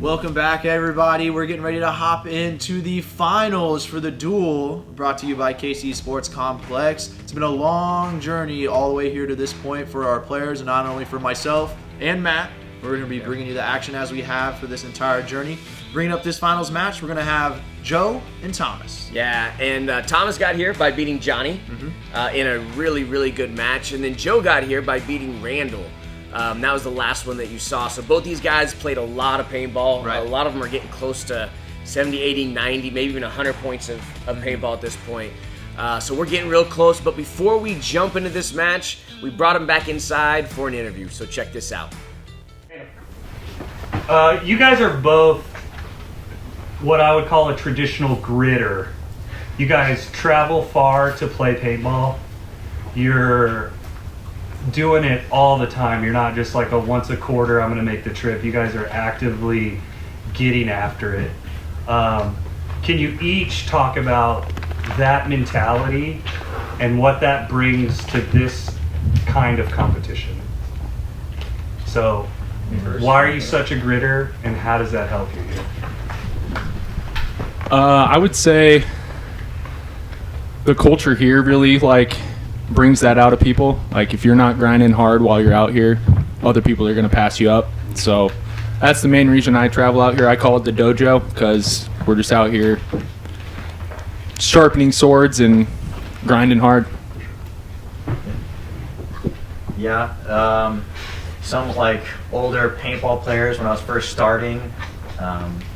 Welcome back, everybody. We're getting ready to hop into the finals for the duel, brought to you by KC Complex Complex. It's been a long journey all the way here to this point for our players, and not only for myself and Matt. We're going to be bringing you the action as we have for this entire journey. Bringing up this finals match, we're going to have Joe and Thomas. Yeah, and Thomas got here by beating Johnny in a really, really good match, and then Joe got here by beating Randall. That was the last one that you saw. So both these guys played a lot of paintball. Right. A lot of them are getting close to 70, 80, 90, maybe even 100 points of paintball at this point. So we're getting real close. But before we jump into this match, we brought them back inside for an interview. So check this out. You guys are both what I would call a traditional gritter. You guys travel far to play paintball. You're doing it all the time. You're not just like a once a quarter, I'm going to make the trip. You guys are actively getting after it. Can you each talk about that mentality and what that brings to this kind of competition? So, why are you such a gritter, and how does that help you here? I would say the culture here really brings that out of people. Like, if you're not grinding hard while you're out here, other people are going to pass you up. So that's the main reason I travel out here. I call it the dojo because we're just out here sharpening swords and grinding hard. Yeah, some older paintball players when I was first starting,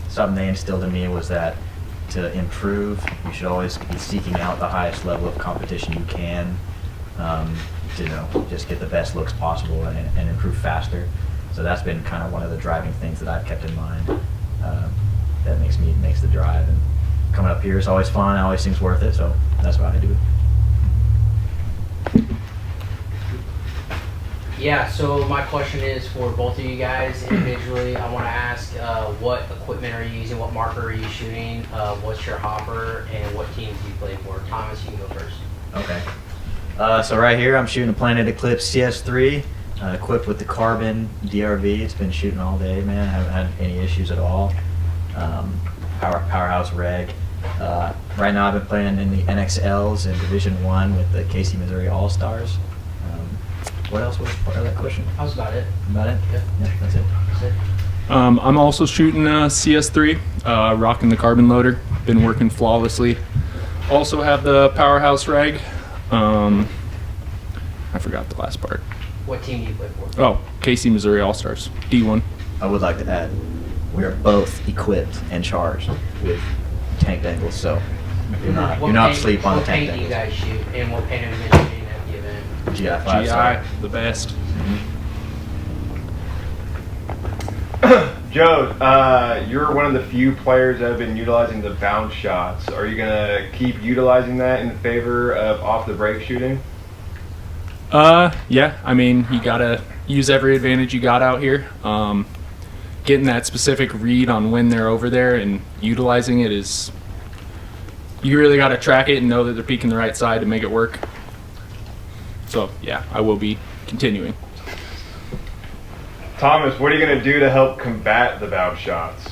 something they instilled in me was that to improve, you should always be seeking out the highest level of competition you can. To just get the best looks possible and improve faster. So that's been kind of one of the driving things that I've kept in mind. That makes the drive. And coming up here is always fun. It always seems worth it. So that's why I do it. Yeah. So my question is for both of you guys individually. I want to ask, what equipment are you using? What marker are you shooting? What's your hopper? And what teams do you play for? Thomas, you can go first. Okay. So right here I'm shooting a Planet Eclipse CS3, equipped with the Carbon DRV. It's been shooting all day, man. I haven't had any issues at all. Powerhouse reg. Right now I've been playing in the NXLs in Division 1 with the KC Missouri All-Stars. What else was part of that question? That was about it. About it? Yeah, that's it. I'm also shooting CS3, rocking the carbon loader. Been working flawlessly. Also have the Powerhouse reg. I forgot the last part. What team do you play for? Oh, KC Missouri All-Stars, D1. I would like to add, we are both equipped and charged with tank dangles, so you're not asleep on the tank dangles. What paint do you guys shoot, and what paint have you been shooting at the event? GI5. GI, the best. Joe, you're one of the few players that have been utilizing the bounce shots. Are you going to keep utilizing that in favor of off-the-break shooting? Yeah. I mean, you got to use every advantage you got out here. Getting that specific read on when they're over there and utilizing it is... You really got to track it and know that they're peeking the right side to make it work. So, yeah, I will be continuing. Thomas, what are you going to do to help combat the bounce shots?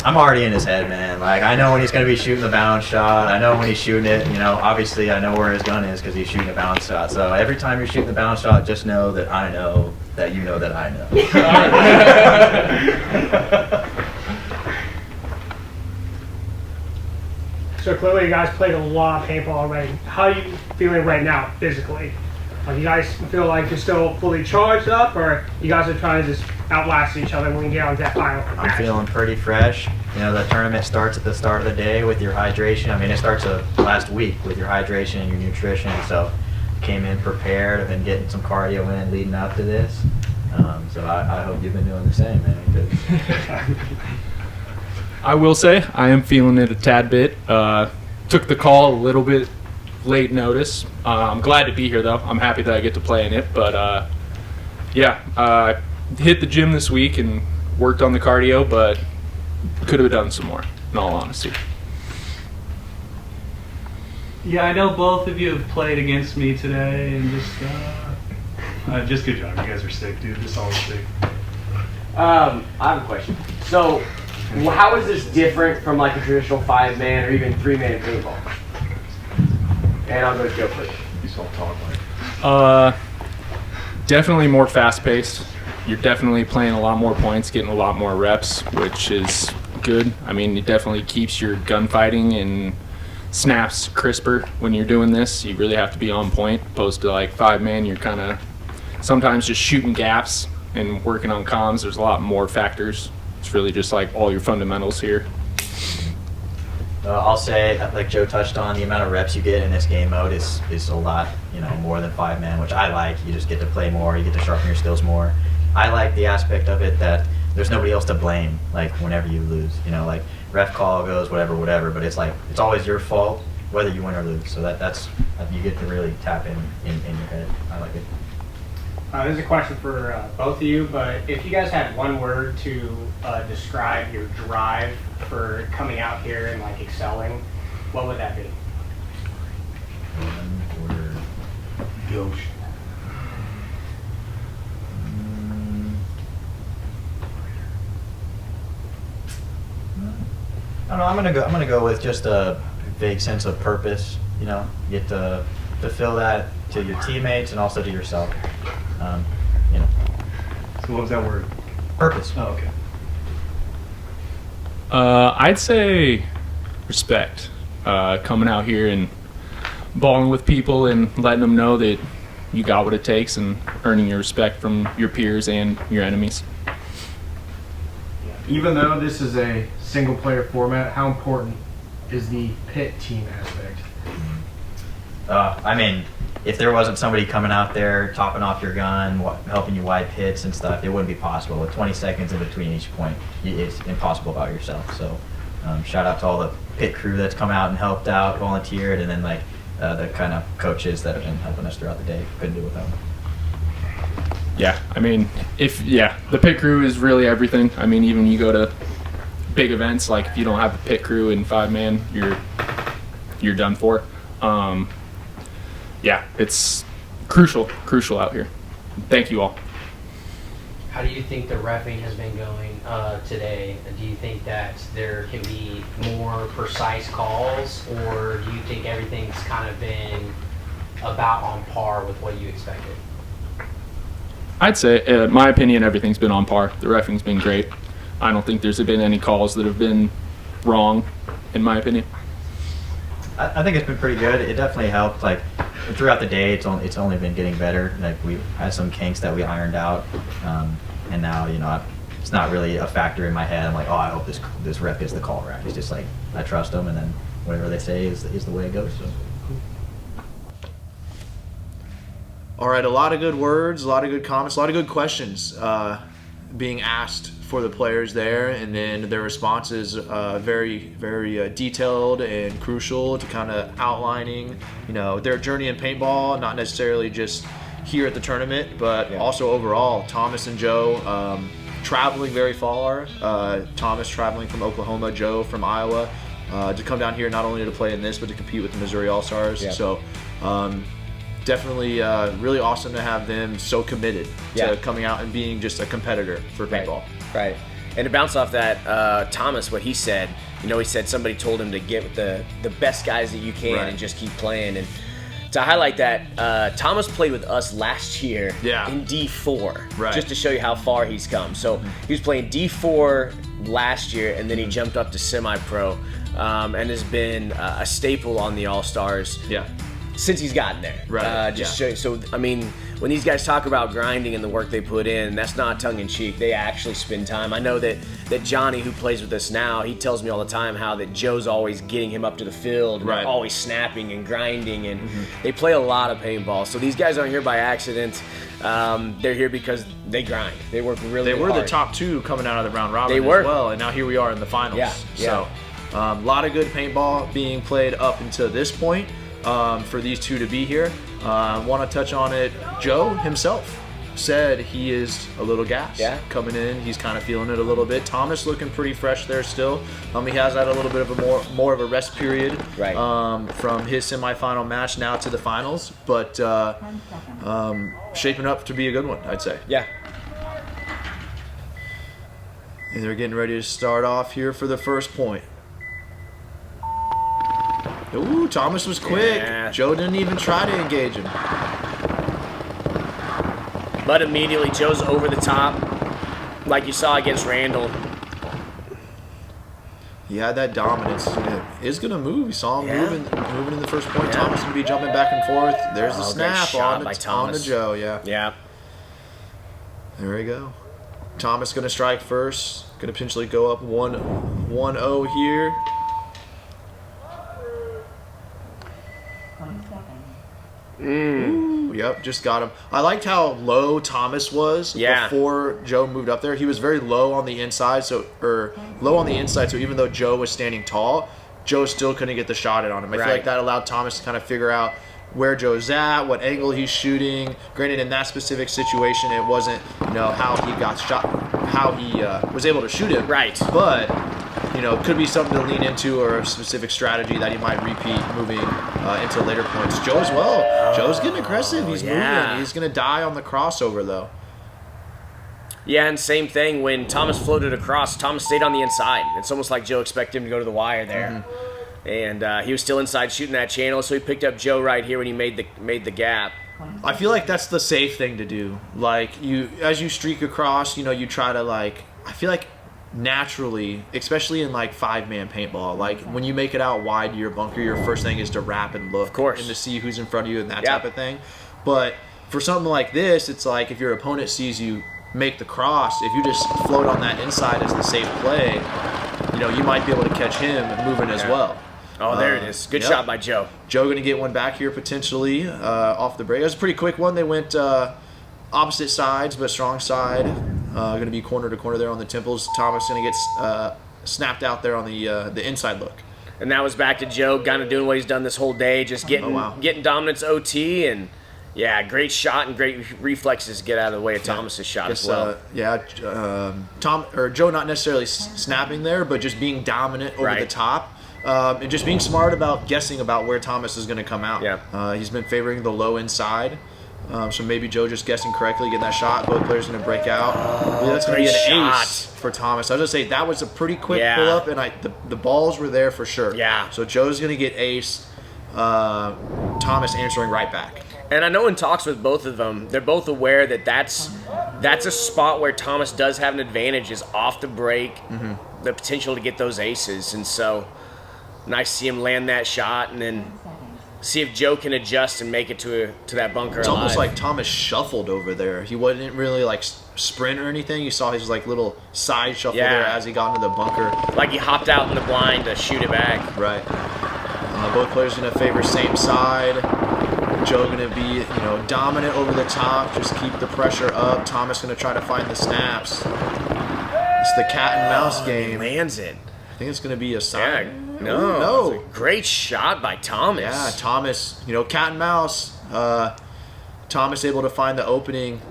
I'm already in his head, man. I know when he's going to be shooting the bounce shot. I know when he's shooting it. Obviously I know where his gun is because he's shooting a bounce shot. So every time you're shooting the bounce shot, just know that I know that you know that I know. So clearly you guys played a lot of paintball already. How are you feeling right now, physically? You guys feel like you're still fully charged up, or you guys are trying to just outlast each other when you get on that final match? I'm feeling pretty fresh. The tournament starts at the start of the day with your hydration. I mean, it starts last week with your hydration and your nutrition. So came in prepared. I've been getting some cardio in leading up to this. So I hope you've been doing the same, man. I will say I am feeling it a tad bit. Took the call a little bit late notice. I'm glad to be here, though. I'm happy that I get to play in it. But, yeah, I hit the gym this week and worked on the cardio, but could have done some more, in all honesty. Yeah, I know both of you have played against me today, and just good job. You guys are sick, dude. Just always sick. I have a question. So, how is this different from like a traditional 5-man or even 3-man paintball? And I'll go to Joe first. He's all talk like. Definitely more fast-paced. You're definitely playing a lot more points, getting a lot more reps, which is good. I mean, it definitely keeps your gunfighting and snaps crisper when you're doing this. You really have to be on point. Opposed to like 5-man, you're kind of sometimes just shooting gaps and working on comms. There's a lot more factors. It's really just like all your fundamentals here. I'll say, like Joe touched on, the amount of reps you get in this game mode is a lot, more than 5-man, which I like. You just get to play more, you get to sharpen your skills more. I like the aspect of it that there's nobody else to blame, like whenever you lose. Like ref call goes, whatever, but it's like, it's always your fault, whether you win or lose. So that's you get to really tap in your head. I like it. This is a question for both of you, but if you guys had one word to describe your drive for coming out here and like excelling, what would that be? One word. Ghost. I don't know. I'm gonna go with just a vague sense of purpose. You get to fulfill that to your teammates and also to yourself. So what was that word? Purpose. Oh, okay. I'd say respect. Coming out here and balling with people and letting them know that you got what it takes and earning your respect from your peers and your enemies. Even though this is a single player format, how important is the pit team aspect? I mean, if there wasn't somebody coming out there topping off your gun, helping you wipe hits and stuff, it wouldn't be possible. With 20 seconds in between each point, it's impossible by yourself. So shout out to all the pit crew that's come out and helped out, volunteered, and then like the kind of coaches that have been helping us throughout the day. Couldn't do it without them. Yeah, I mean, the pit crew is really everything. I mean, even you go to big events, like if you don't have the pit crew in 5-man, you're done for. Yeah, it's crucial out here. Thank you all. How do you think the reffing has been going today? Do you think that there can be more precise calls, or do you think everything's kind of been about on par with what you expected? I'd say, in my opinion, everything's been on par. The reffing's been great. I don't think there's been any calls that have been wrong, in my opinion. I think it's been pretty good. It definitely helped. Like throughout the day, it's only been getting better. Like we had some kinks that we ironed out, and now it's not really a factor in my head. I'm like, oh, I hope this ref gets the call right. It's just like I trust them, and then whatever they say is the way it goes. So. All right, a lot of good words, a lot of good comments, a lot of good questions being asked for the players there, and then their responses very, very detailed and crucial to kind of outlining, their journey in paintball, not necessarily just here at the tournament, but also overall. Thomas and Joe traveling very far. Thomas traveling from Oklahoma, Joe from Iowa, to come down here not only to play in this, but to compete with the Missouri All-Stars. Yeah. So. Definitely really awesome to have them so committed to coming out and being just a competitor for paintball. Right. And to bounce off that, Thomas, what he said, he said somebody told him to get with the best guys that you can and just keep playing. And to highlight that, Thomas played with us last year in D4, just to show you how far he's come. So he was playing D4 last year, and then he jumped up to semi-pro and has been a staple on the All-Stars. Since he's gotten there. Show you. So, I mean, when these guys talk about grinding and the work they put in, that's not tongue-in-cheek. They actually spend time. I know that Johnny, who plays with us now, he tells me all the time how that Joe's always getting him up to the field, and they're always snapping and grinding, and they play a lot of paintball. So these guys aren't here by accident. They're here because they grind. They work really hard. They were the top two coming out of the round robin as well, and now here we are in the finals. So, a lot of good paintball being played up until this point. For these two to be here. Want to touch on it. Joe himself said he is a little gassed coming in. He's kind of feeling it a little bit. Thomas looking pretty fresh there still. He has had a little bit of a more of a rest period from his semifinal match now to the finals, but shaping up to be a good one, I'd say. And they're getting ready to start off here for the first point. Ooh, Thomas was quick. Yeah. Joe didn't even try to engage him. But immediately Joe's over the top, like you saw against Randall. He had that dominance. He is going to move. You saw him moving in the first point. Yeah. Thomas going to be jumping back and forth. There's the great snap shot on by to Thomas. Joe. Yeah. Yeah. There we go. Thomas going to strike first. Going to potentially go up 1-0 here. Ooh, yep, just got him. I liked how low Thomas was before Joe moved up there. He was very low on the inside, so even though Joe was standing tall, Joe still couldn't get the shot in on him. I feel like that allowed Thomas to kind of figure out where Joe's at, what angle he's shooting. Granted, in that specific situation, it wasn't how he got shot, how he was able to shoot it. Right. But could be something to lean into or a specific strategy that he might repeat moving into later points. Joe as well. Joe's getting aggressive. He's moving. He's going to die on the crossover, though. Yeah, and same thing when Thomas floated across. Thomas stayed on the inside. It's almost like Joe expected him to go to the wire there. And he was still inside shooting that channel, so he picked up Joe right here when he made the gap. I feel like that's the safe thing to do. Like, as you streak across, you try to, I feel like naturally, especially in 5-man paintball, when you make it out wide to your bunker, your first thing is to wrap and look, of course, and to see who's in front of you and that type of thing. But for something like this, it's like if your opponent sees you make the cross, if you just float on that inside as the safe play, you might be able to catch him moving as well. Oh, there it is. Good shot by Joe. Joe going to get one back here potentially off the break. It was a pretty quick one. They went opposite sides, but strong side. Going to be corner to corner there on the temples. Thomas going to get snapped out there on the inside look. And that was back to Joe, kind of doing what he's done this whole day, just getting dominance OT, and great shot and great reflexes to get out of the way of Thomas's shot as well. Joe not necessarily snapping there, but just being dominant over the top. And just being smart about guessing about where Thomas is going to come out. He's been favoring the low inside. So maybe Joe just guessing correctly, getting that shot. Both players going to break out. That's going to be an ace for Thomas. I was going to say, that was a pretty quick pull-up, and the balls were there for sure. So Joe's going to get ace. Thomas answering right back. And I know in talks with both of them, they're both aware that that's a spot where Thomas does have an advantage, is off the break, the potential to get those aces. And so nice to see him land that shot, and then see if Joe can adjust and make it to that bunker It's alive. almost like Thomas shuffled over there. He wasn't really sprint or anything. You saw his little side shuffle there as he got into the bunker. Like he hopped out in the blind to shoot it back. Right. Both players going to favor same side. Joe going to be dominant over the top. Just keep the pressure up. Thomas going to try to find the snaps. It's the cat and mouse game. He lands it. I think it's going to be a side. No. Great shot by Thomas. Yeah, Thomas, cat and mouse. Thomas able to find the opening.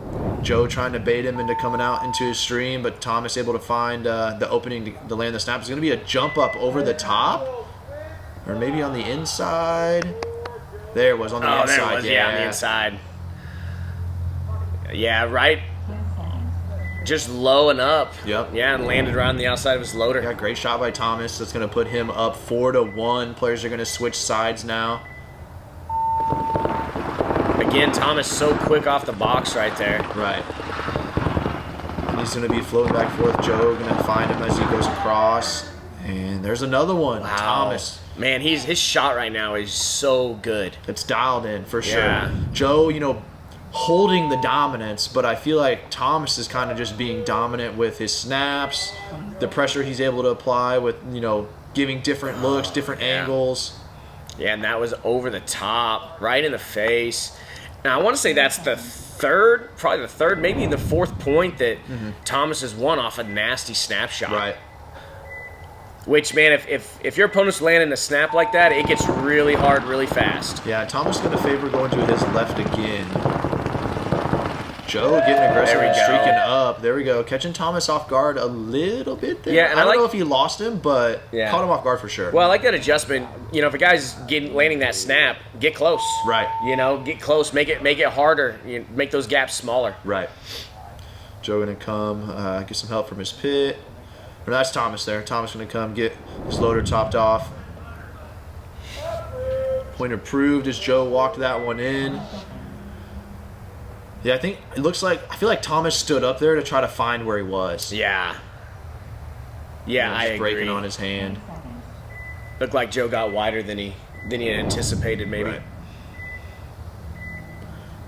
Joe trying to bait him into coming out into his stream, but Thomas able to find the opening to land the snap. It's going to be a jump up over the top, or maybe on the inside. There it was on the inside. There it was, on the inside. Yeah, right. Just low and up. Yep. Yeah, and landed around the outside of his loader. Yeah, great shot by Thomas. That's going to put him up 4-1. Players are going to switch sides now. Again, Thomas so quick off the box right there. Right. And he's going to be floating back and forth. Joe going to find him as he goes across. And there's another one. Wow. Thomas. Man, his shot right now is so good. It's dialed in for sure. Yeah. Joe, holding the dominance, but I feel like Thomas is kind of just being dominant with his snaps, the pressure he's able to apply with, giving different looks, different angles. Yeah, and that was over the top, right in the face. Now, I want to say that's the probably the third, maybe the fourth point that Thomas has won off a nasty snapshot. Right. Which, man, if your opponent's landing a snap like that, it gets really hard really fast. Yeah, Thomas going to favor going to his left again. Joe getting aggressive and streaking up. There we go. Catching Thomas off guard a little bit there. Yeah, and I don't know if he lost him, but caught him off guard for sure. Well, I like that adjustment. If a guy's landing that snap, get close. Right. Get close. Make it harder. Make those gaps smaller. Right. Joe going to come, get some help from his pit. But that's Thomas there. Thomas going to come get his loader topped off. Point approved as Joe walked that one in. Yeah, I think it looks like, I feel like Thomas stood up there to try to find where he was. Yeah. Yeah, I agree. Breaking on his hand. Looked like Joe got wider than he had anticipated, maybe. Right.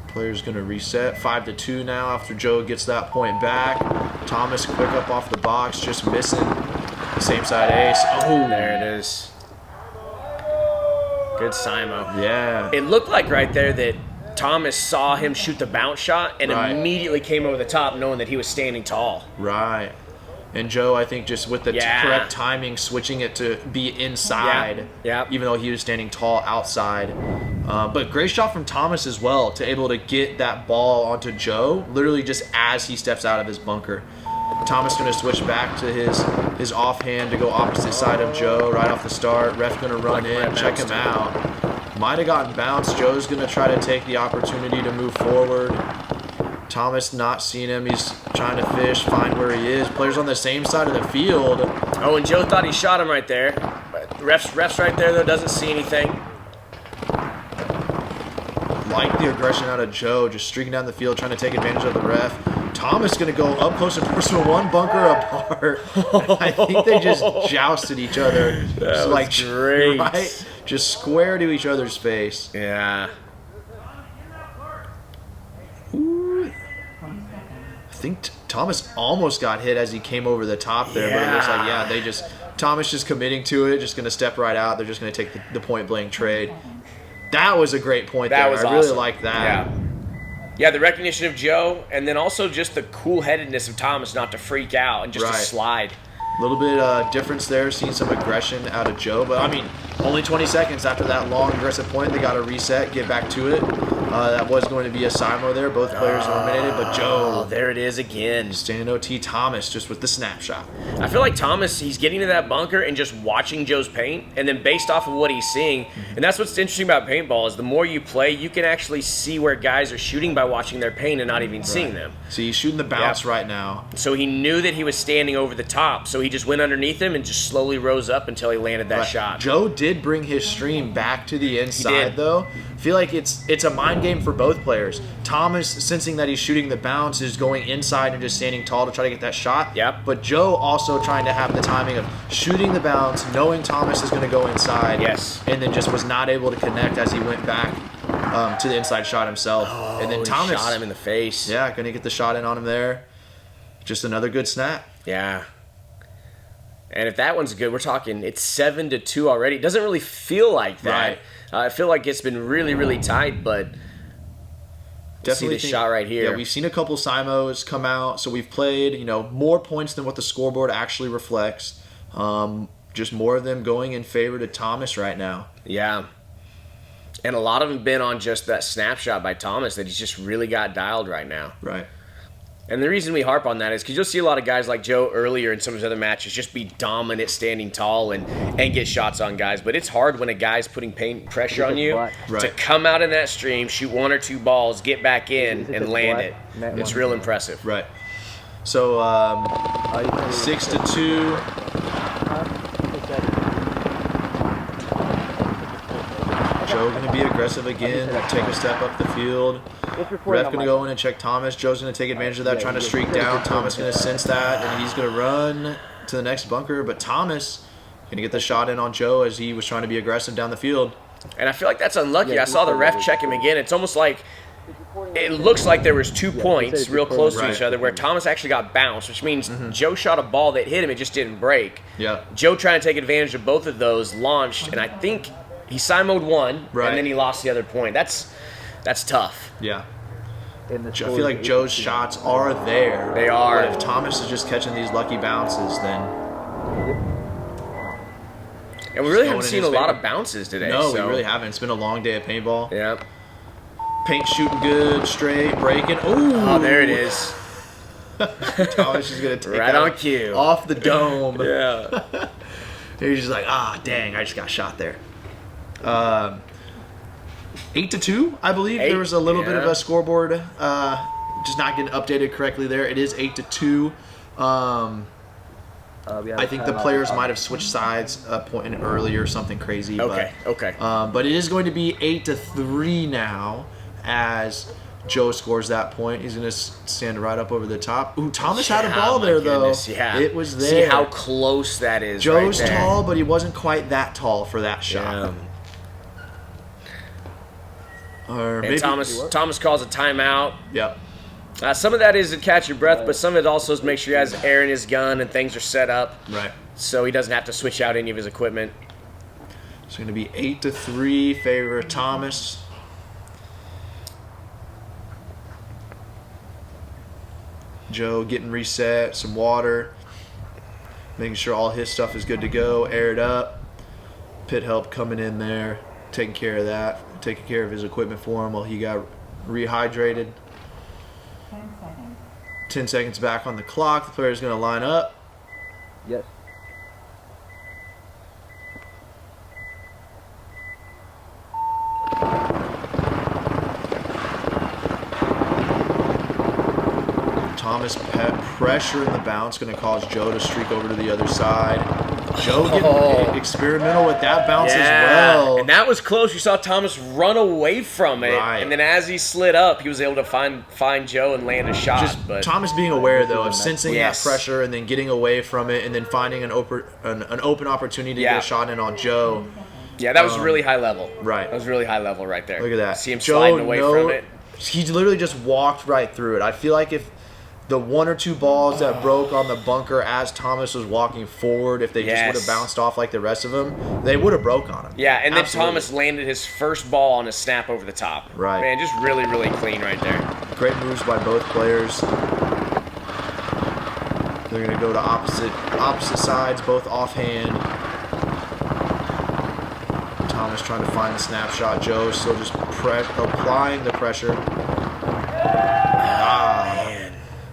Player's going to reset. 5-2 now after Joe gets that point back. Thomas quick up off the box, just missing. Same side ace. Oh, there it is. Good Simo. Yeah. It looked like right there that Thomas saw him shoot the bounce shot and immediately came over the top knowing that he was standing tall. Right. And Joe, I think just with the correct timing, switching it to be inside, even though he was standing tall outside. But great shot from Thomas as well to able to get that ball onto Joe, literally just as he steps out of his bunker. Thomas going to switch back to his offhand to go opposite side of Joe right off the start. Ref going to run in, check him out. Might have gotten bounced. Joe's going to try to take the opportunity to move forward. Thomas not seeing him. He's trying to fish, find where he is. Players on the same side of the field. Oh, and Joe thought he shot him right there. But ref's right there, though, doesn't see anything. Like the aggression out of Joe, just streaking down the field, trying to take advantage of the ref. Thomas going to go up close and personal, one bunker apart. I think they just jousted each other. That was great. Right? Just square to each other's face. Yeah. Ooh. I think Thomas almost got hit as he came over the top there, but it looks like, Thomas just committing to it, just going to step right out. They're just going to take the point blank trade. That was a great point there. I really like that. Yeah, the recognition of Joe, and then also just the cool-headedness of Thomas not to freak out and just to slide. A little bit difference there, seeing some aggression out of Joe. But, I mean, only 20 seconds after that long, aggressive point. They got to reset, get back to it. That was going to be a Simo there. Both players eliminated, but Joe. Oh, there it is again. Standing OT Thomas just with the snapshot. I feel like Thomas, he's getting to that bunker and just watching Joe's paint, and then based off of what he's seeing, and that's what's interesting about paintball is the more you play, you can actually see where guys are shooting by watching their paint and not even seeing them. So he's shooting the bounce right now. So he knew that he was standing over the top, so he just went underneath him and just slowly rose up until he landed that shot. Joe did bring his stream back to the inside, though. I feel like it's a mind game for both players. Thomas, sensing that he's shooting the bounce, is going inside and just standing tall to try to get that shot. Yep. But Joe also trying to have the timing of shooting the bounce, knowing Thomas is going to go inside. Yes. And then just was not able to connect as he went back to the inside shot himself. Oh, and then Thomas shot him in the face. Yeah, going to get the shot in on him there. Just another good snap. Yeah. And if that one's good, we're talking it's 7-2 already. It doesn't really feel like that. Right. I feel like it's been really, really tight, but definitely see the shot right here. Yeah, we've seen a couple Simos come out, so we've played, more points than what the scoreboard actually reflects. Just more of them going in favor to Thomas right now. Yeah. And a lot of them been on just that snapshot by Thomas that he's just really got dialed right now. Right. And the reason we harp on that is because you'll see a lot of guys like Joe earlier in some of his other matches just be dominant standing tall and get shots on guys. But it's hard when a guy's putting paint pressure on you to come out in that stream, shoot one or two balls, get back in, and land it. It's real impressive. Right. So 6-2. Joe going to be aggressive again, take a step up the field. Ref going to go in and check Thomas. Joe's going to take advantage of that, trying to streak down. Thomas going to sense that, and he's going to run to the next bunker. But Thomas going to get the shot in on Joe as he was trying to be aggressive down the field. And I feel like that's unlucky. I saw the ref check him again. It's almost like it looks like there was 2 points real close to each other where Thomas actually got bounced, which means Joe shot a ball that hit him. It just didn't break. Yeah. Joe trying to take advantage of both of those, launched, and I think he Simo'd one, and then he lost the other point. That's tough. Yeah. I feel like Joe's shots are there. They are. But if Thomas is just catching these lucky bounces, then... And we really haven't seen a lot of bounces today. No, we really haven't. It's been a long day of paintball. Yeah. Paint shooting good, straight, breaking. Ooh. Oh, there it is. Thomas is going to take right on cue. Off the dome. Yeah. He's just like, dang, I just got shot there. 8-2, I believe. There was a little bit of a scoreboard just not getting updated correctly there. It is 8-2. I think the players might have switched sides a point earlier or something crazy. Okay. But it is going to be 8-3 now as Joe scores that point. He's going to stand right up over the top. Ooh, Thomas had a ball there, goodness, though. Yeah. It was there. See how close that is. Joe's right there. tall, but he wasn't quite that tall for that shot. Or And maybe Thomas calls a timeout. Yep. Some of that is to catch your breath, but some of it also is make sure he has air in his gun and things are set up. Right. So he doesn't have to switch out any of his equipment. It's going to be 8-3 favor of Thomas. Joe getting reset, some water, making sure all his stuff is good to go, aired up. Pit help coming in there, taking care of that, taking care of his equipment for him while he got rehydrated. 10 seconds back on the clock. The player's going to line up. Yes. Thomas pressure in the bounce going to cause Joe to streak over to the other side. Joe getting experimental with that bounce as well. And that was close. You saw Thomas run away from it. Right. And then as he slid up, he was able to find Joe and land a shot. Just but Thomas being aware, though, of sensing Yes. that pressure and then getting away from it and then finding an open opportunity to get a shot in on Joe. Yeah, that was really high level. Right. That was really high level right there. Look at that. See him Joe, sliding away from it. He literally just walked right through it. I feel like if the one or two balls that broke on the bunker as Thomas was walking forward, if they just would have bounced off like the rest of them, they would have broke on him. Yeah, and Absolutely. then Thomas landed his first ball on a snap over the top. Right. Man, just really, really clean right there. Great moves by both players. They're going to go to opposite sides, both offhand. Thomas trying to find the snapshot. Joe still just applying the pressure.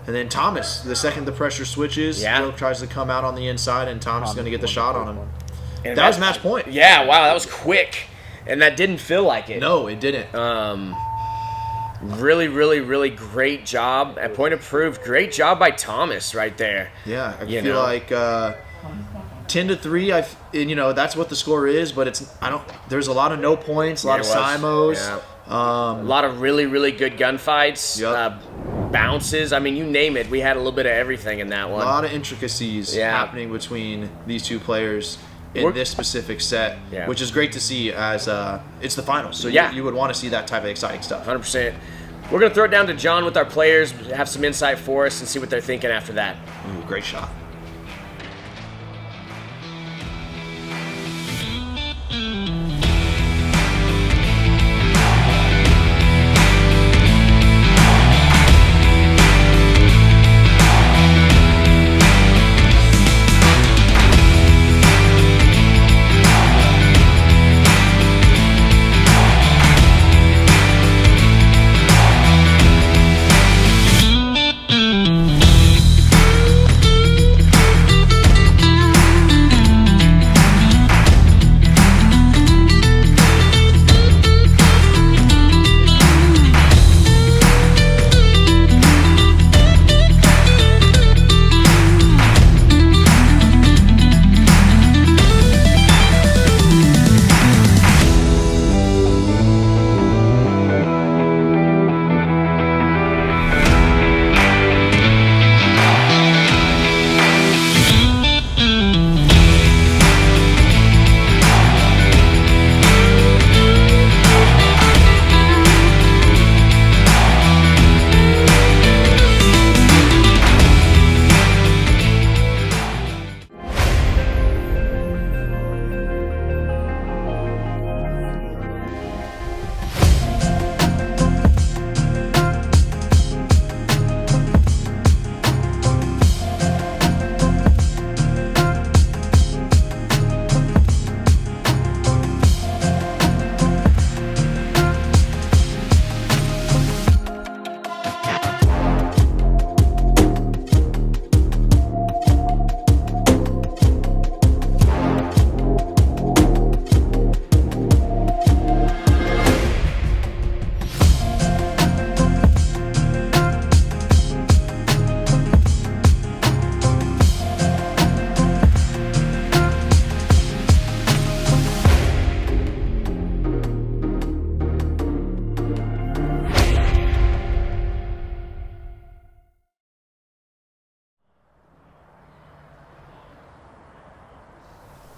And then Thomas, the second the pressure switches, Joe tries to come out on the inside, and Thomas is going to get the shot on him. And that was match point. Yeah, wow, that was quick. And that didn't feel like it. No, it didn't. Really, really, really great job. At point approved, great job by Thomas right there. Yeah, I feel like 10-3. That's what the score is, but there's a lot of no points, a lot of simos. Yeah. A lot of really, really good gunfights. Yep. Bounces. I mean, you name it. We had a little bit of everything in that one. A lot of intricacies happening between these two players in this specific set, which is great to see as it's the finals. So you would want to see that type of exciting stuff. 100%. We're going to throw it down to John with our players, have some insight for us, and see what they're thinking after that. Ooh, great shot.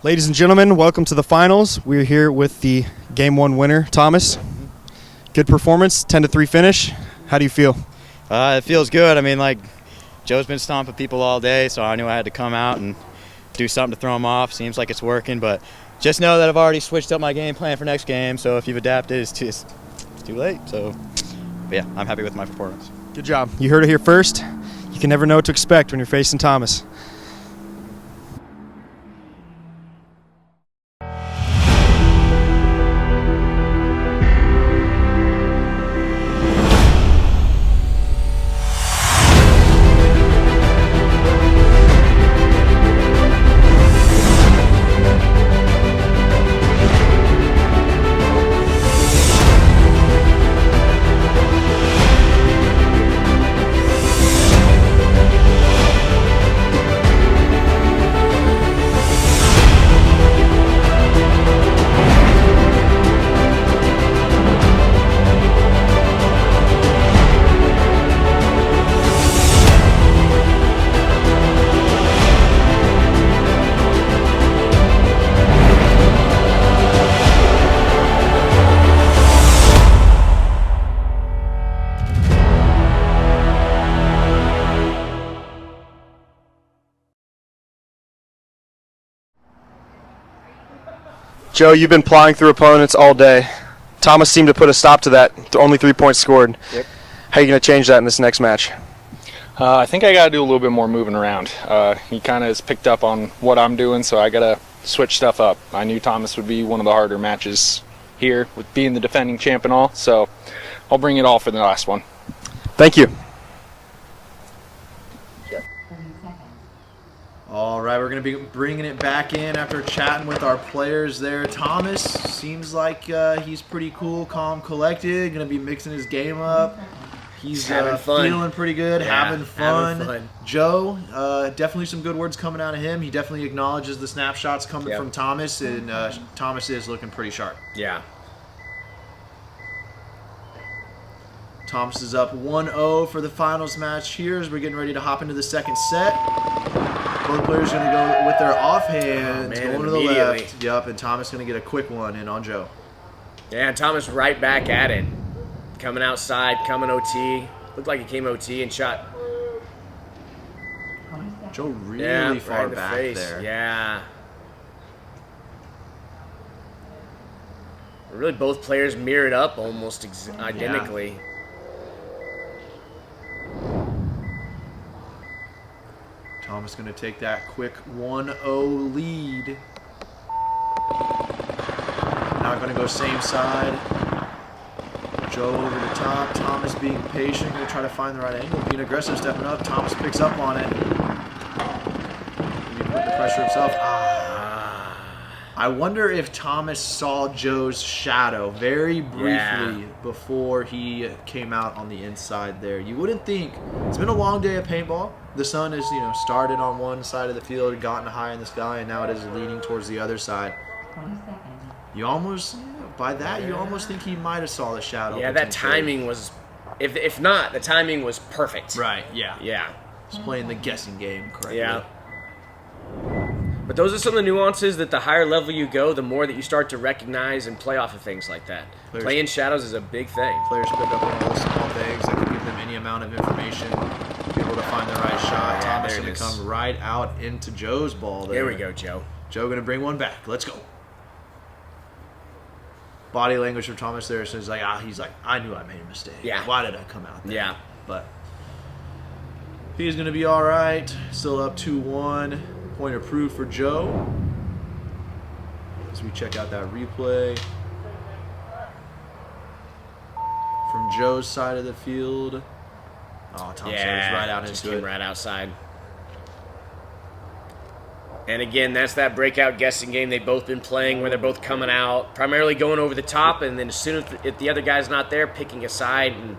Ladies and gentlemen, welcome to the finals. We're here with the Game 1 winner, Thomas. Good performance, 10-3 finish. How do you feel? It feels good. I mean, like, Joe's been stomping people all day, so I knew I had to come out and do something to throw him off. Seems like it's working, but just know that I've already switched up my game plan for next game, so if you've adapted, it's too late. So, but yeah, I'm happy with my performance. Good job. You heard it here first. You can never know what to expect when you're facing Thomas. Joe, you've been plowing through opponents all day. Thomas seemed to put a stop to that. Only 3 points scored. Yep. How are you going to change that in this next match? I think I got to do a little bit more moving around. He kind of has picked up on what I'm doing, so I got to switch stuff up. I knew Thomas would be one of the harder matches here with being the defending champ and all, so I'll bring it all for the last one. Thank you. All right, we're going to be bringing it back in after chatting with our players there. Thomas seems like he's pretty cool, calm, collected, going to be mixing his game up. He's having fun. Feeling pretty good, Yeah, having fun. having fun. Joe, definitely some good words coming out of him. He definitely acknowledges the snapshots coming Yep. from Thomas, and Thomas is looking pretty sharp. Yeah. Thomas is up 1-0 for the finals match here as we're getting ready to hop into the second set. Both players going to go with their offhand, Oh, man, going to the immediately. left. Yep, and Thomas going to get a quick one in on Joe. Yeah, and Thomas right back at it. Coming outside, coming OT. Looked like he came OT and shot. Joe really Yeah, far right in the back face. there. Yeah. Really, both players mirrored up almost identically. Thomas going to take that quick 1-0 lead. Now going to go same side. Joe over the top. Thomas being patient, going to try to find the right angle. Being aggressive, stepping up. Thomas picks up on it. He put the pressure himself. I wonder if Thomas saw Joe's shadow very briefly before he came out on the inside there. You wouldn't think. It's been a long day of paintball. The sun has, started on one side of the field, gotten high in the sky, and now it is leaning towards the other side. You almost, by that, you almost think he might have saw the shadow. Yeah, that timing was, if not, the timing was perfect. Right, yeah. Yeah. He's playing the guessing game correctly. Yeah. But those are some of the nuances that the higher level you go, the more that you start to recognize and play off of things like that. Playing shadows is a big thing. Players pick up on all those small things that could give them any amount of information, be able to find the right shot. Yeah, Thomas there going it to is. come right out into Joe's ball there. There we go, Joe. Joe going to bring one back. Let's go. Body language from Thomas there says he's like, I knew I made a mistake. Yeah. Why did I come out there? Yeah. But he's going to be all right. Still up 2-1. Point approved for Joe. As we check out that replay from Joe's side of the field. Oh, Thomas goes right out just into came it. right outside. And again, that's that breakout guessing game they've both been playing where they're both coming out, primarily going over the top, and then as soon as if the other guy's not there, picking a side and,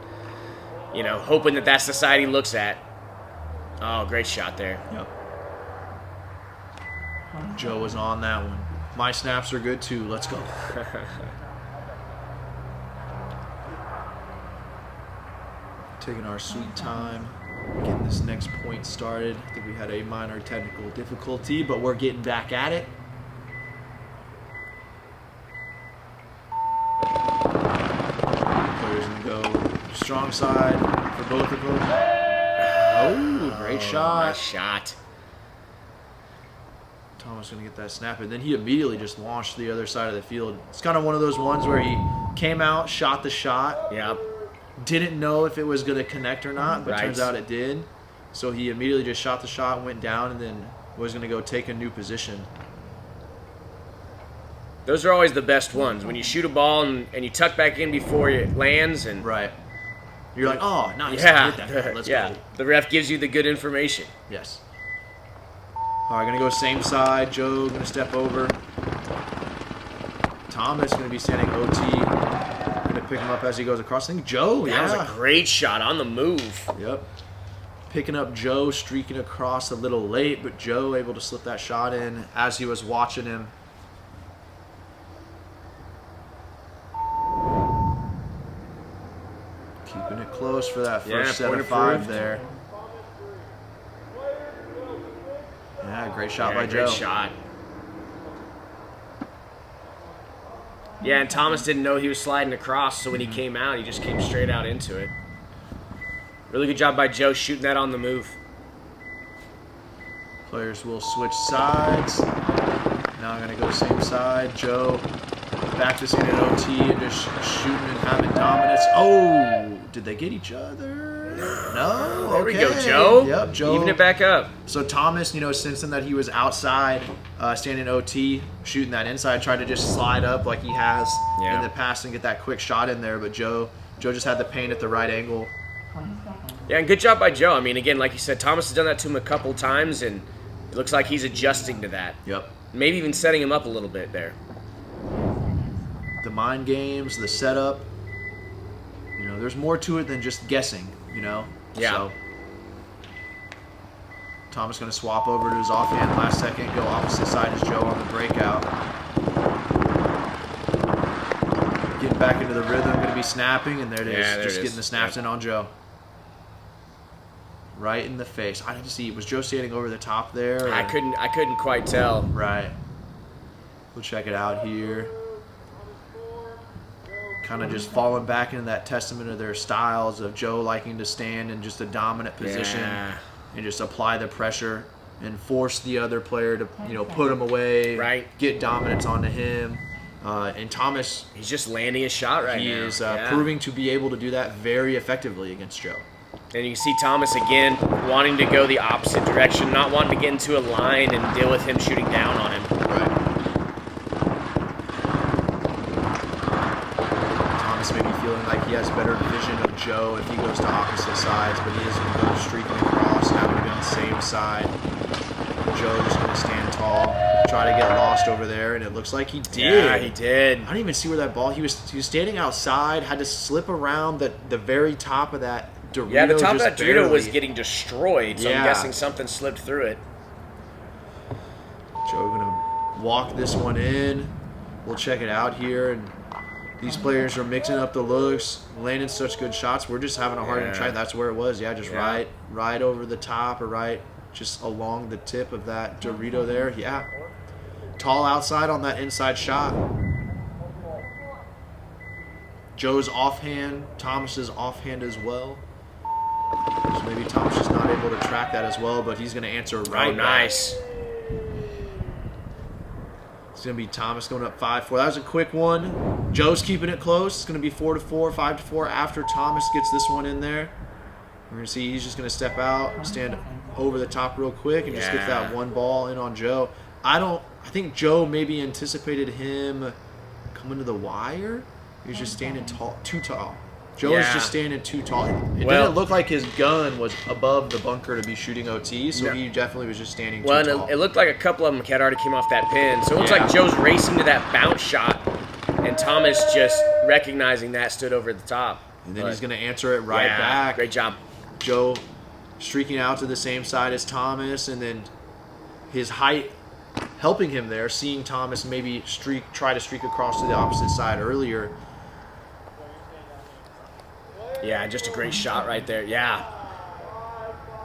hoping that that's the side he looks at. Oh, great shot there. Yep. Joe was on that one. My snaps are good too. Let's go. Taking our sweet time, getting this next point started. I think we had a minor technical difficulty, but we're getting back at it. Strong side for both of them. Oh, great shot. Nice shot. Thomas going to get that snap, and then he immediately just launched to the other side of the field. It's kind of one of those ones where he came out, shot the shot. Yep. Didn't know if it was going to connect or not, but Right. turns out it did. So he immediately just shot the shot, went down, and then was going to go take a new position. Those are always the best ones. When you shoot a ball and you tuck back in before it lands. And Right. You're like, oh, nice. yeah, I hit that. Let's yeah. go. The ref gives you the good information. Yes. All right, going to go same side. Joe going to step over. Thomas going to be standing OT. Going to pick him up as he goes across. I think Joe, That was a great shot on the move. Yep. Picking up Joe, streaking across a little late, but Joe able to slip that shot in as he was watching him. Keeping it close for that first set point of 5 approved. there. Yeah, great shot Yeah, by great Joe. shot. Yeah, and Thomas didn't know he was sliding across, so when he came out, he just came straight out into it. Really good job by Joe shooting that on the move. Players will switch sides. Now I'm going to go same side. Joe back to standing OT and just shooting and having dominance. Oh, did they get each other? No. There we okay. go, Joe. Yep, Joe. Even it back up. So Thomas, sensing that he was outside, standing OT, shooting that inside, tried to just slide up like he has in the past and get that quick shot in there. But Joe just had the paint at the right angle. Yeah, and good job by Joe. I mean, again, like you said, Thomas has done that to him a couple times, and it looks like he's adjusting to that. Yep. Maybe even setting him up a little bit there. The mind games, the setup. There's more to it than just guessing, Yeah. So, Thomas going to swap over to his offhand last second, go opposite side as Joe on the breakout. Getting back into the rhythm, going to be snapping, and there it is. Yeah, there just it is. getting the snaps Yep. in on Joe. Right in the face. I didn't see. Was Joe standing over the top there? Or? I couldn't quite tell. Right. We'll check it out here. Kind of just falling back into that testament of their styles of Joe liking to stand in just a dominant position and just apply the pressure and force the other player to put him away, Right. get dominance onto him. And Thomas, He's just landing a shot right he now. is Yeah. proving to be able to do that very effectively against Joe. And you can see Thomas again wanting to go the opposite direction, not wanting to get into a line and deal with him shooting down on him. Right. Thomas maybe feeling like he has better vision of Joe if he goes to opposite sides, but he is going to go streaking across, now going to be on the same side. Joe just going to stand tall, try to get lost over there, and it looks like he did. Yeah, he did. I didn't even see where that ball. He was standing outside, had to slip around the very top of that Dorito. Yeah, the top of just that Dorito was barely. getting destroyed, so I'm Yeah. guessing something slipped through it. Joe gonna walk this one in. We'll check it out here, and these players are mixing up the looks, landing such good shots. We're just having a hard time trying. That's where it was. Yeah, just right over the top or right just along the tip of that Dorito there. Yeah, tall outside on that inside shot. Joe's offhand, Thomas's offhand as well. So maybe Thomas just not able to track that as well, but he's going to answer right back. Nice. It's going to be Thomas going up 5-4. That was a quick one. Joe's keeping it close. It's going to be 4-4, 5-4 after Thomas gets this one in there. We're going to see he's just going to step out, stand over the top real quick, and just get that one ball in on Joe. I think Joe maybe anticipated him coming to the wire. He was just standing too tall. Joe was just standing too tall. It didn't look like his gun was above the bunker to be shooting OT, so he definitely was just standing too tall. Well, it looked like a couple of them had already came off that pin, so it looks like Joe's racing to that bounce shot, and Thomas just recognizing that stood over the top. And then he's going to answer it right back. Great job. Joe streaking out to the same side as Thomas, and then his height helping him there, seeing Thomas maybe try to streak across to the opposite side earlier. Yeah, just a great shot right there. Yeah.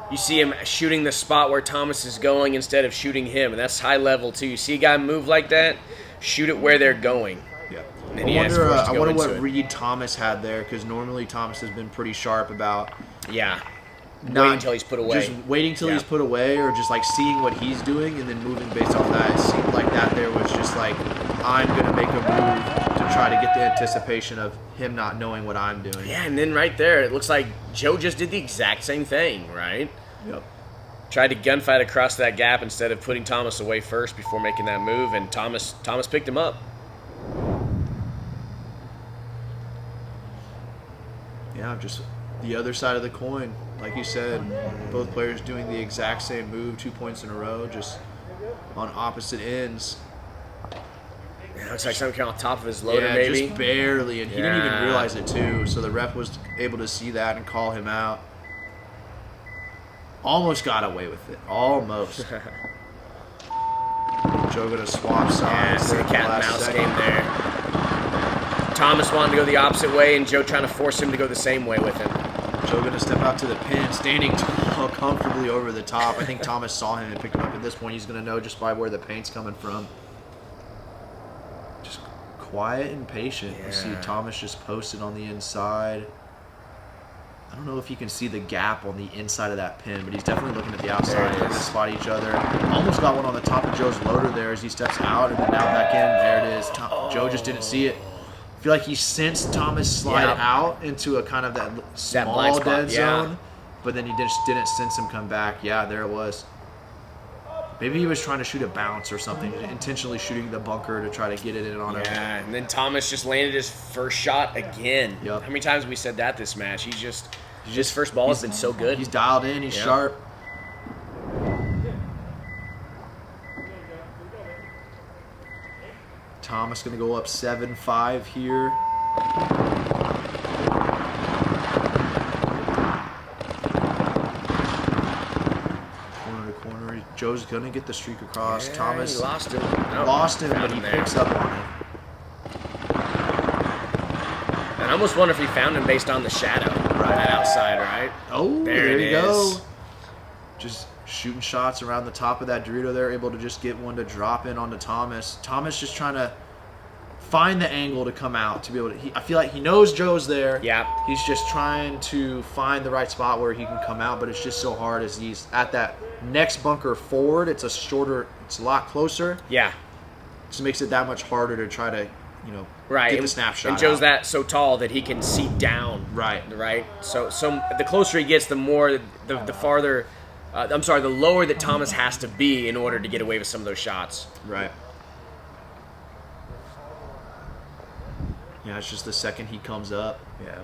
You see him shooting the spot where Thomas is going instead of shooting him, and that's high level too. You see a guy move like that, shoot it where they're going. Yeah. And then he has forced to I go wonder into what it. read Thomas had there, because normally Thomas has been pretty sharp about Yeah. not Waiting until he's put away. Just waiting till Yeah. he's put away, or just like seeing what he's doing and then moving based off that. It seemed like that there was just like, I'm gonna make a move to try to get the anticipation of him not knowing what I'm doing. Yeah, and then right there, it looks like Joe just did the exact same thing, right? Yep. Tried to gunfight across that gap instead of putting Thomas away first before making that move, and Thomas picked him up. Yeah, just the other side of the coin. Like you said, both players doing the exact same move, 2 points in a row, just on opposite ends. Yeah, looks like something on top of his loader, Yeah, maybe. just barely, and he didn't even Yeah. realize it too. So the ref was able to see that and call him out. Almost got away with it. Almost. Joe gonna swap Yeah, sides. see the there at the cat and last mouse second. game there. Thomas wanted to go the opposite way, and Joe trying to force him to go the same way with him. Joe gonna step out to the pin, standing tall, comfortably over the top. I think Thomas saw him and picked him up. At this point, he's gonna know just by where the paint's coming from. Just quiet and patient. You see Yeah. Thomas just posted on the inside. I don't know if you can see the gap on the inside of that pin, but he's definitely looking at the outside. There it They're gonna is. spot each other. Almost got one on the top of Joe's loader there as he steps out, and then now back in. There it is. Joe just didn't see it. I feel like he sensed Thomas slide Yeah. out into a kind of that small blind spot, dead yeah. zone, but then he just didn't sense him come back. Yeah, there it was. Maybe he was trying to shoot a bounce or something, intentionally shooting the bunker to try to get it in on him. Yeah, and then Thomas just landed his first shot again. Yep. How many times have we said that this match? His first ball has been so good. He's dialed in. He's Yeah. sharp. Thomas going to go up 7-5 here. Corner to corner. Joe's going to get the streak across. Yeah, Thomas he lost him. No, lost him, found but he him there. picks up on it. And I almost wonder if he found him based on the shadow on that outside, right? Oh, There there it you go. is. Just shooting shots around the top of that Dorito there, able to just get one to drop in onto Thomas. Thomas just trying to find the angle to come out to be able to. I feel like he knows Joe's there. Yeah. He's just trying to find the right spot where he can come out, but it's just so hard as he's at that next bunker forward. It's a lot closer. Yeah. Just makes it that much harder to try to, Right. get the snapshot. And Joe's out. that so tall that he can see down. Right. Right. So the closer he gets, the more the farther. The lower that Thomas has to be in order to get away with some of those shots. Right. Yeah, it's just the second he comes up. Yeah.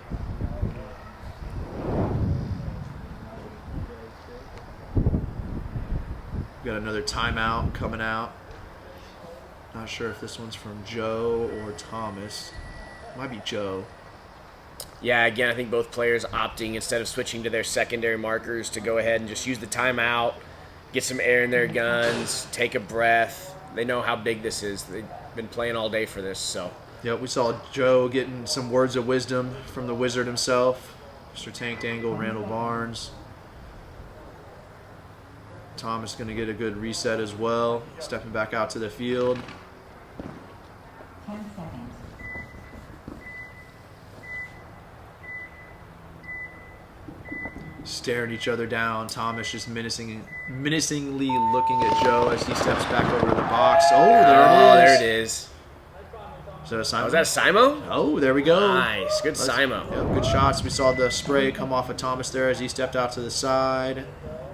Got another timeout coming out. Not sure if this one's from Joe or Thomas. Might be Joe. Yeah, again, I think both players opting, instead of switching to their secondary markers, to go ahead and just use the timeout, get some air in their guns, take a breath. They know how big this is. They've been playing all day for this, so. Yep, we saw Joe getting some words of wisdom from the wizard himself. Mr. Tank Dangle, Randall Barnes. Thomas going to get a good reset as well, stepping back out to the field. 10 seconds. Staring each other down. Thomas just menacingly looking at Joe as he steps back over to the box. Oh, there it is. There it is. Is that a Simo? Was that Simo? Oh, there we go. Nice. Good Simo. Yeah, good shots. We saw the spray come off of Thomas there as he stepped out to the side.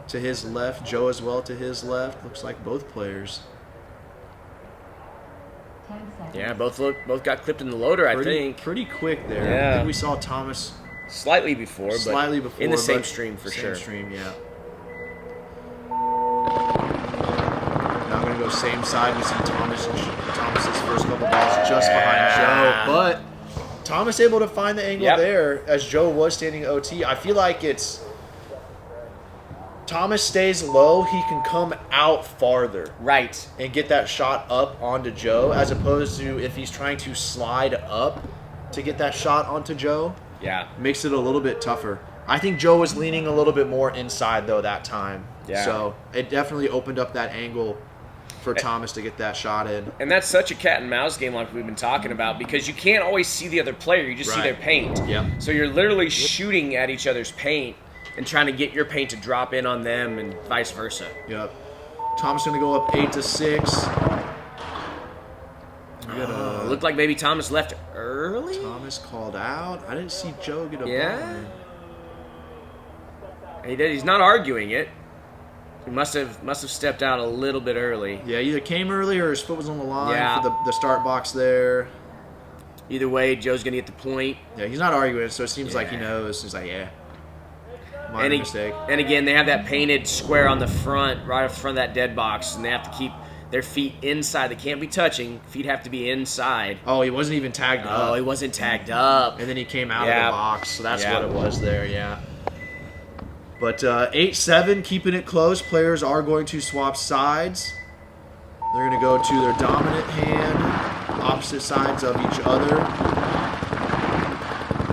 To his left. Joe as well to his left. Looks like both players. 10 seconds. Yeah, both got clipped in the loader, I think. Pretty quick there. Yeah. I think we saw Thomas Slightly before, but in the same but stream for same sure. Stream, yeah. Now I'm gonna go same side. We see Thomas's first couple balls just behind Joe, but Thomas able to find the angle there as Joe was standing OT. I feel like it's Thomas stays low, he can come out farther. Right. And get that shot up onto Joe, as opposed to if he's trying to slide up to get that shot onto Joe. Yeah. Makes it a little bit tougher. I think Joe was leaning a little bit more inside, though, that time. Yeah. So it definitely opened up that angle for Thomas to get that shot in. And that's such a cat and mouse game like we've been talking about, because you can't always see the other player. You just see their paint. Yep. So you're literally shooting at each other's paint and trying to get your paint to drop in on them and vice versa. Yep. Thomas going to go up 8-6. Looked like maybe Thomas left early. Thomas called out. I didn't see Joe get a Yeah. He did. He's not arguing it. He must have stepped out a little bit early. Yeah, either came early or his foot was on the line Yeah. for the start box there. Either way, Joe's going to get the point. Yeah, he's not arguing, so it seems like he knows. He's like, yeah. Minor mistake. And again, they have that painted square on the front, right in front of that dead box, and they have to keep their feet inside. They can't be touching. Feet have to be inside. Oh, he wasn't even tagged up. Oh, he wasn't tagged up. And then he came out of the box, so that's what it was there, yeah. But 8-7, keeping it close. Players are going to swap sides. They're going to go to their dominant hand, opposite sides of each other.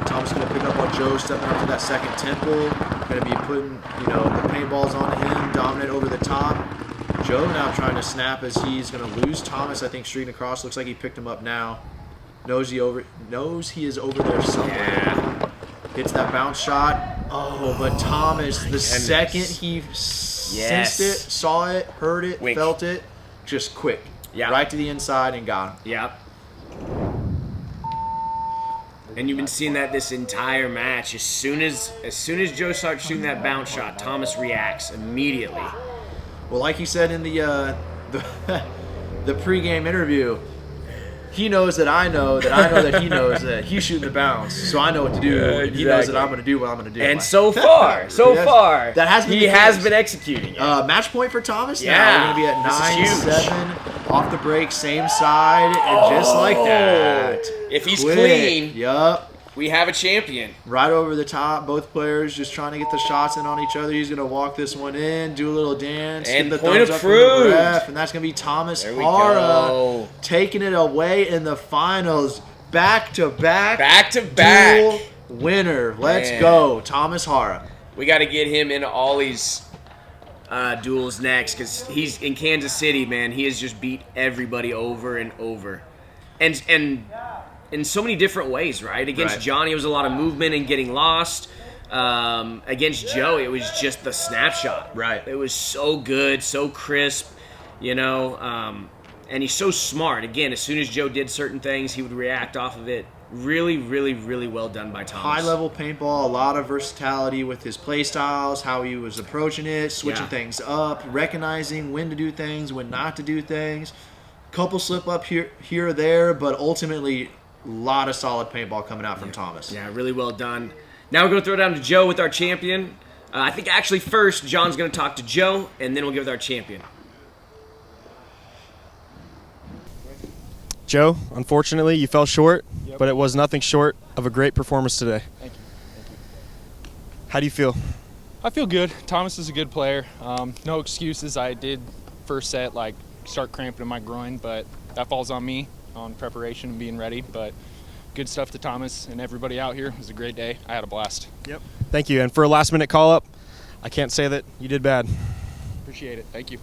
Tom's going to pick up on Joe, stepping up to that second temple. Going to be putting, the paintballs on him, dominant over the top. Joe now trying to snap as he's going to lose Thomas, I think, streaking across. Looks like he picked him up now. Knows he is over there somewhere. Yeah. Hits that bounce shot. Oh, but Thomas, the second he sensed it, saw it, heard it, felt it, just quick. Yeah. Right to the inside and got him. Yep. And you've been seeing that this entire match. As soon as Joe starts shooting that bounce shot, Thomas reacts immediately. Well, like he said in the pregame interview, he knows that I know that he knows that he's shooting the bounce, so I know what to do. And he knows that I'm going to do what I'm going to do. And so far, that has been he has been executing it. Match point for Thomas. Yeah, now we're going to be at 9-7, off the break, same side, and just like that, if he's quick. clean, yup, we have a champion. Right over the top, both players just trying to get the shots in on each other. He's going to walk this one in, do a little dance, and get the point thumbs up from the approved. ref, and that's going to be Thomas There we Hara go. taking it away in the finals. Back-to-back duel winner. Let's go, Thomas Hara. We got to get him in Ollie's duels next, because he's in Kansas City, man. He has just beat everybody over and over. And in so many different ways, right? Against Johnny, it was a lot of movement and getting lost. Against Joe, it was just the snapshot. Right. It was so good, so crisp, and he's so smart. Again, as soon as Joe did certain things, he would react off of it. Really, really, really well done by Thomas. High-level paintball, a lot of versatility with his play styles, how he was approaching it, switching things up, recognizing when to do things, when not to do things. Couple slip up here or there, but ultimately a lot of solid paintball coming out from Thomas. Yeah, really well done. Now we're going to throw it down to Joe with our champion. I think actually first, John's going to talk to Joe, and then we'll give it our champion. Joe, unfortunately, you fell short, but it was nothing short of a great performance today. Thank you. How do you feel? I feel good. Thomas is a good player. No excuses. I did first set start cramping in my groin, but that falls on me on preparation and being ready. But good stuff to Thomas and everybody out here. It was a great day. I had a blast. Yep. Thank you. And for a last-minute call-up, I can't say that you did bad. Appreciate it. Thank you.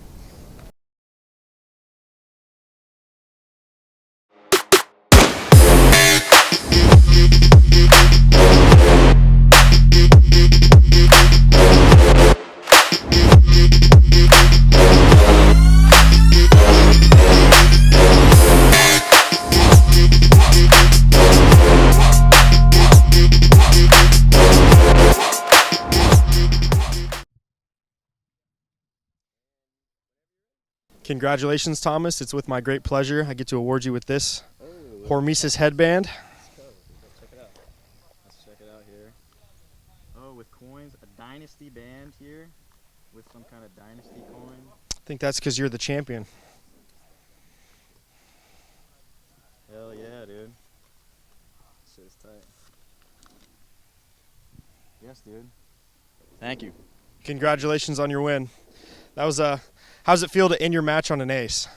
Congratulations, Thomas. It's with my great pleasure I get to award you with this Hormesis headband. Check it out. Let's check it out here. Oh, with coins, a dynasty band here with some kind of dynasty coin. I think that's because you're the champion. Hell yeah, dude. Shit's tight. Yes, dude. Thank you. Congratulations on your win. That was how's it feel to end your match on an ace?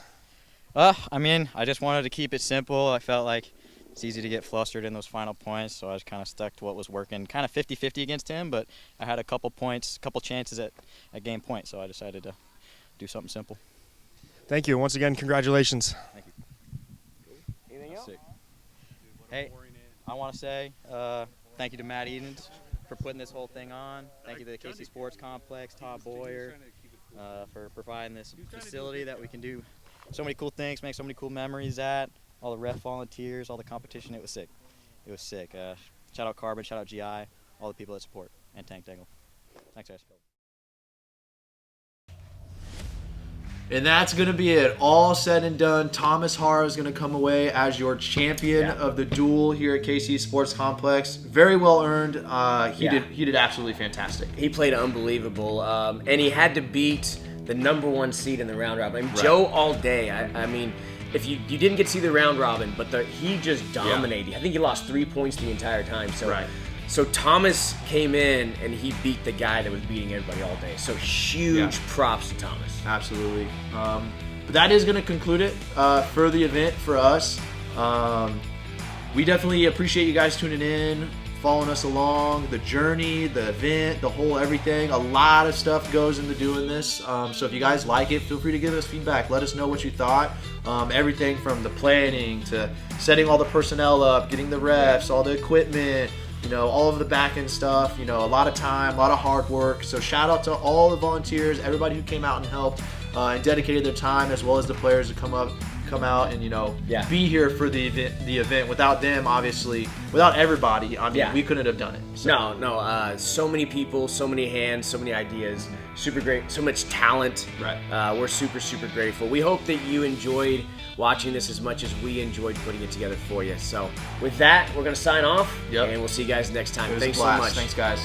I mean, I just wanted to keep it simple. I felt like it's easy to get flustered in those final points, so I was kind of stuck to what was working. Kind of 50-50 against him, but I had a couple chances at game point, so I decided to do something simple. Thank you. Once again, congratulations. Thank you. Anything else? Sick. Hey, I want to say thank you to Matt Edens for putting this whole thing on. Thank you to the KC Sports Complex, Todd Boyer, for providing this facility that we can do so many cool things, make so many cool memories at. All the ref volunteers, all the competition. It was sick. It was sick. Shout out Carbon, shout out GI, all the people that support, and Tank Dangle. Thanks, guys. And that's going to be it. All said and done, Thomas Hara is going to come away as your champion of the duel here at KC Sports Complex. Very well earned. He did absolutely fantastic. He played unbelievable, and he had to beat the #1 seed in the round robin. I mean, Joe all day. I mean, if you didn't get to see the round robin, but he just dominated. I think he lost 3 points the entire time. So Thomas came in and he beat the guy that was beating everybody all day. So huge props to Thomas. Absolutely. But that is going to conclude it for the event for us. We definitely appreciate you guys tuning in, following us along, the journey, the event, the whole everything. A lot of stuff goes into doing this. So if you guys like it, feel free to give us feedback. Let us know what you thought. Everything from the planning to setting all the personnel up, getting the refs, all the equipment, all of the back end stuff, a lot of time, a lot of hard work. So shout out to all the volunteers, everybody who came out and helped and dedicated their time, as well as the players who come out and be here for the event. Without them, obviously, without everybody, we couldn't have done it. So. No. So many people, so many hands, so many ideas. Super great. So much talent. Right. We're super, super grateful. We hope that you enjoyed watching this as much as we enjoyed putting it together for you. So with that, we're going to sign off, and we'll see you guys next time. Thanks so much. Thanks, guys.